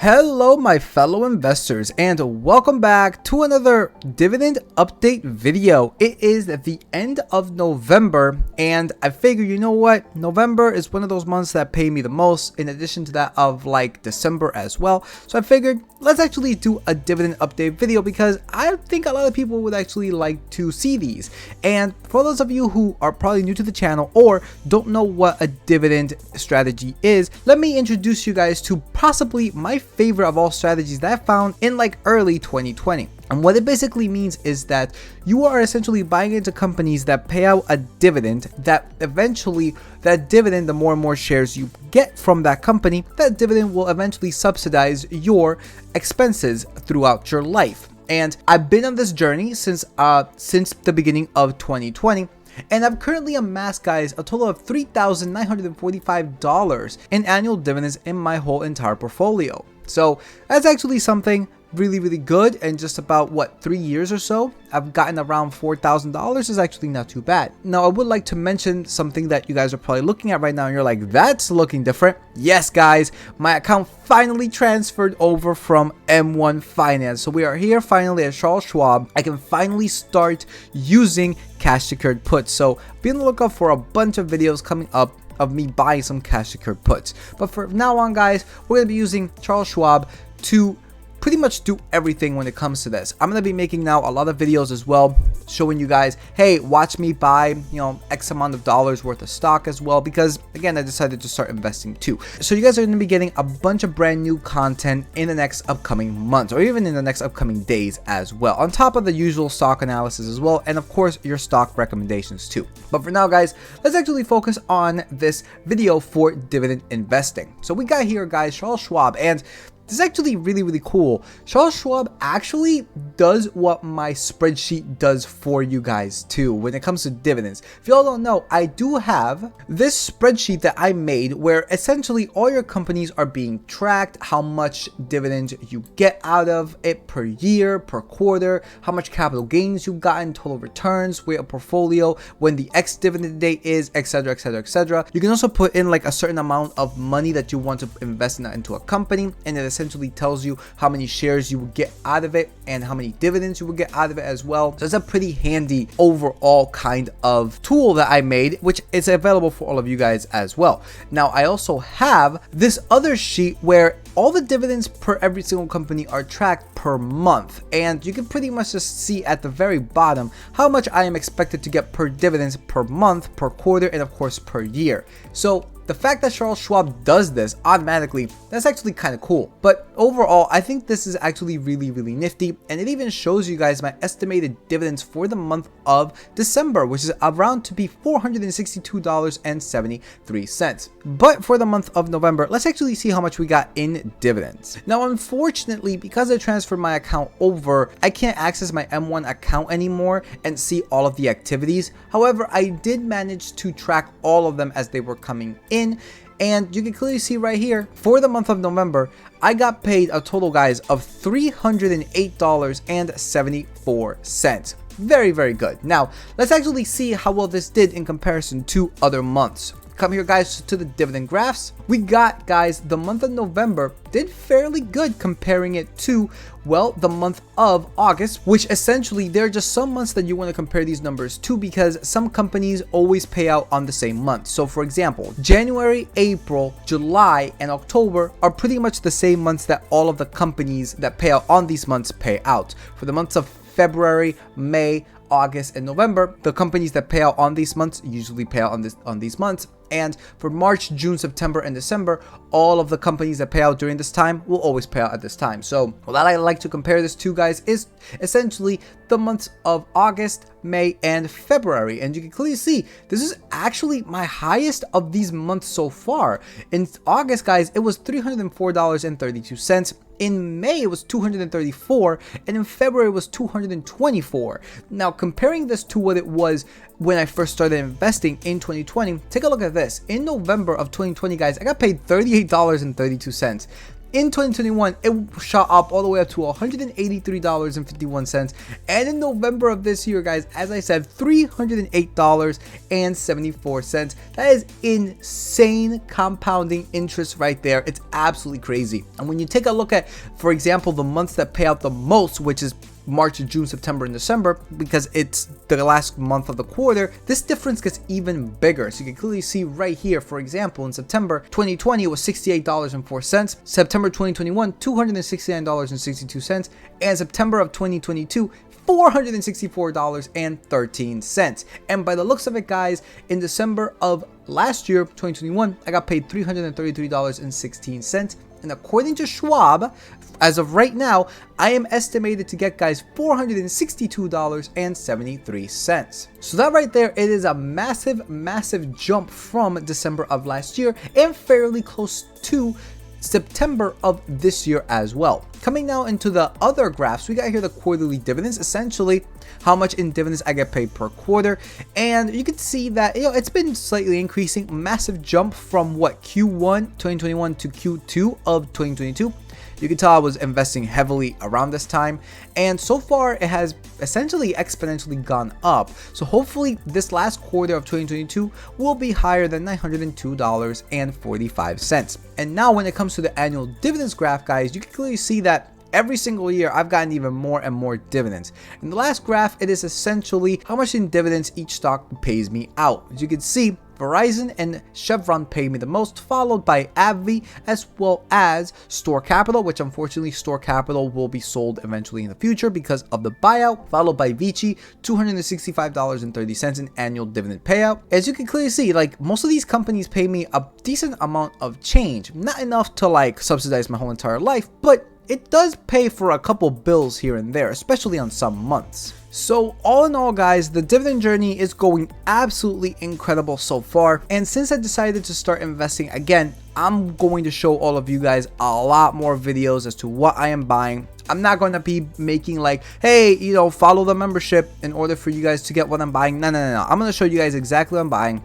Hello my fellow investors and welcome back to another dividend update video. It is the end of November and I figure, you know what, November is one of those months that pay me the most, in addition to that of like December as well. So I figured let's actually do a dividend update video because I think a lot of people would actually like to see these. And for those of you who are probably new to the channel or don't know what a dividend strategy is, let me introduce you guys to possibly my favorite of all strategies that I found in like early 2020. And what it basically means is that you are essentially buying into companies that pay out a dividend that eventually, that dividend, the more and more shares you get from that company, that dividend will eventually subsidize your expenses throughout your life. And I've been on this journey since the beginning of 2020. And I've currently amassed, guys, a total of $3,945 in annual dividends in my whole entire portfolio. So that's actually something really good. And just about 3 years or so, I've gotten around $4,000. Is actually not too bad. Now I would like to mention something that you guys are probably looking at right now and you're like, that's looking different. Yes guys, my account finally transferred over from M1 Finance. So we are here finally at Charles Schwab. I can finally start using cash secured puts. So be on the lookout for a bunch of videos coming up of me buying some cash secured puts. But from now on, guys, we're going to be using Charles Schwab to pretty much do everything when it comes to this. I'm going to be making now a lot of videos as well, showing you guys, hey, watch me buy, X amount of dollars worth of stock as well, because again, I decided to start investing too. So you guys are going to be getting a bunch of brand new content in the next upcoming months, or even in the next upcoming days as well, on top of the usual stock analysis as well, and of course your stock recommendations too. But for now, guys, let's actually focus on this video for dividend investing. So we got here, guys, Charles Schwab, and this is actually really cool. Charles Schwab actually does what my spreadsheet does for you guys too when it comes to dividends. If y'all don't know, I do have this spreadsheet that I made where essentially all your companies are being tracked, how much dividends you get out of it per year, per quarter, how much capital gains you got in total returns, where a portfolio, when the X dividend date is, etc. etc. You can also put in like a certain amount of money that you want to invest into a company, and it essentially tells you how many shares you will get out of it and how many dividends you will get out of it as well. So it's a pretty handy overall kind of tool that I made, which is available for all of you guys as well. Now I also have this other sheet where all the dividends per every single company are tracked per month, and you can pretty much just see at the very bottom how much I am expected to get per dividends per month, per quarter, and of course per year. So the fact that Charles Schwab does this automatically, that's actually kind of cool. But overall, I think this is actually really nifty, and it even shows you guys my estimated dividends for the month of December, which is around to be $462.73. But for the month of November, let's actually see how much we got in dividends. Now, unfortunately, because I transferred my account over, I can't access my M1 account anymore and see all of the activities. However, I did manage to track all of them as they were coming in, and you can clearly see right here for the month of November I got paid a total, guys, of $308.74. Very good. Now let's actually see how well this did in comparison to other months. Come here, guys, to the dividend graphs. We got, guys, the month of November did fairly good comparing it to, well, the month of August, which essentially there are just some months that you want to compare these numbers to because some companies always pay out on the same month. So for example, January, April, July, and October are pretty much the same months that all of the companies that pay out on these months pay out. For the months of February, May, August, and November, the companies that pay out on these months usually pay out on these months. And for March, June, September, and December, all of the companies that pay out during this time will always pay out at this time. So what I like to compare this to, guys, is essentially the months of August, May, and February. And you can clearly see this is actually my highest of these months so far. In August, guys, it was $304.32. In May, it was $234, and in February, it was $224. Now, comparing this to what it was when I first started investing in 2020, take a look at this. In November of 2020, guys, I got paid $38.32. In 2021, it shot up all the way up to $183.51. And in November of this year, guys, as I said, $308.74. That is insane compounding interest right there. It's absolutely crazy. And when you take a look at, for example, the months that pay out the most, which is March, June, September, and December, because it's the last month of the quarter, this difference gets even bigger. So you can clearly see right here, for example, in September 2020, it was $68.04. September 2021, $269.62. And September of 2022, $464.13. And by the looks of it, guys, in December of last year, 2021, I got paid $333.16. And according to Schwab, as of right now, I am estimated to get, guys, $462.73. So that right there, it is a massive jump from December of last year and fairly close to September of this year as well. Coming now into the other graphs, we got here the quarterly dividends, essentially how much in dividends I get paid per quarter. And you can see that, it's been slightly increasing, massive jump from what, Q1 2021 to Q2 of 2022. You can tell I was investing heavily around this time, and so far it has essentially exponentially gone up. So hopefully this last quarter of 2022 will be higher than $902.45. And now when it comes to the annual dividends graph, guys, you can clearly see that every single year I've gotten even more and more dividends. In the last graph, it is essentially how much in dividends each stock pays me out. As you can see, Verizon and Chevron pay me the most, followed by AbbVie, as well as Store Capital, which unfortunately Store Capital will be sold eventually in the future because of the buyout, followed by Vici, $265.30 in annual dividend payout. As you can clearly see, like, most of these companies pay me a decent amount of change, not enough to like subsidize my whole entire life, but it does pay for a couple bills here and there, especially on some months. So all in all, guys, the dividend journey is going absolutely incredible so far. And since I decided to start investing again, I'm going to show all of you guys a lot more videos as to what I am buying. I'm not going to be making like, hey, follow the membership in order for you guys to get what I'm buying. No. I'm going to show you guys exactly what I'm buying.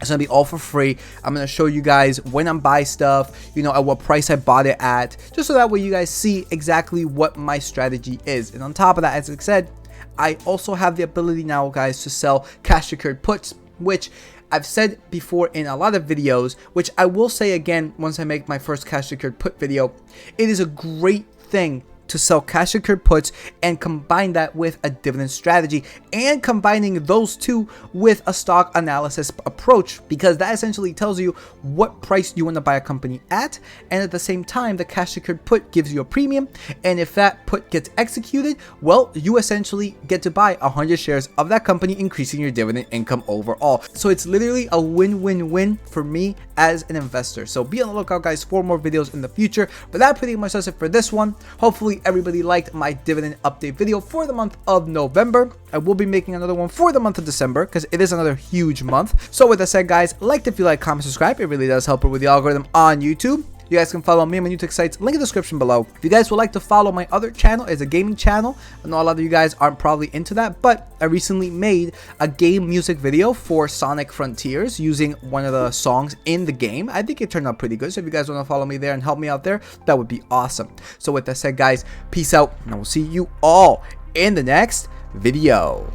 It's going to be all for free. I'm going to show you guys when I'm buying stuff, at what price I bought it at, just so that way you guys see exactly what my strategy is. And on top of that, as I said, I also have the ability now, guys, to sell cash secured puts, which I've said before in a lot of videos, which I will say again once I make my first cash secured put video. It is a great thing to sell cash secured puts and combine that with a dividend strategy, and combining those two with a stock analysis approach, because that essentially tells you what price you want to buy a company at, and at the same time the cash secured put gives you a premium, and if that put gets executed, well, you essentially get to buy 100 shares of that company, increasing your dividend income overall. So it's literally a win-win-win for me as an investor. So be on the lookout, guys, for more videos in the future, but that pretty much does it for this one. Hopefully everybody liked my dividend update video for the month of November. I will be making another one for the month of December because it is another huge month. So with that said, guys, like if you like, comment, subscribe. It really does help with the algorithm on YouTube. You guys can follow me on my new tech sites, link in the description below. If you guys would like to follow my other channel, it's a gaming channel. I know a lot of you guys aren't probably into that, but I recently made a game music video for Sonic Frontiers using one of the songs in the game. I think it turned out pretty good, so if you guys want to follow me there and help me out there, that would be awesome. So with that said, guys, peace out, and I will see you all in the next video.